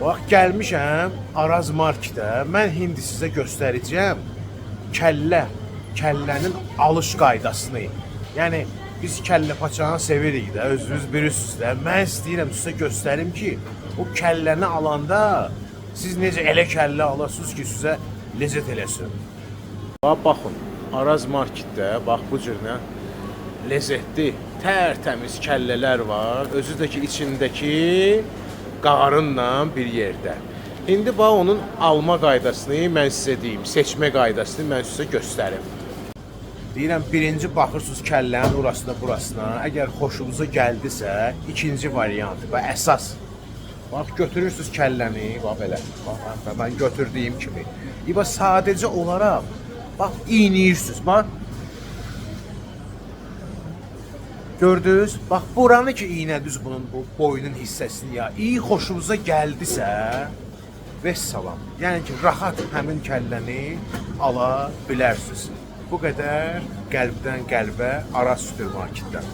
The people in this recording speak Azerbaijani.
Bax, gəlmişəm Araz Marketə. Mən indi sizə göstərəcəm kəllənin alış qaydasını. Yəni biz kəllə paçanı sevirik də, özünüz bilirsiniz də. Mən istəyirəm sizə göstərim ki, o kəlləni alanda siz necə elə kəllə alasınız ki, sizə ləzzət eləsin. Baxın, Araz Marketdə bax bu cür ləzzətli, tərtəmiz kəllələr var. Özü də ki, içindəki qarınla bir yerdə. İndi bax onun alma qaydasını mən sizə deyim, seçmə qaydasını mən sizə göstərim. Deyirəm, birinci baxırsınız kəllənin orasına, burasına. Əgər xoşunuza gəldisə, ikinci variant, bax əsas. Bax, götürürsünüz kəlləni, bax belə. Bax, mən götürdüyüm kimi. Bax, sadəcə olaraq, bax, iğneyirsiniz, bax. Gördünüz? Bax, buranı ki iğnədiniz bunun bu boynun hissəsini ya. İyi xoşunuza gəldisə, vəssalam. Yəni ki, rahat həmin kəlləni ala bilərsiniz. Bu qədər qəlbdən qəlbə Araz Süpermarketdən.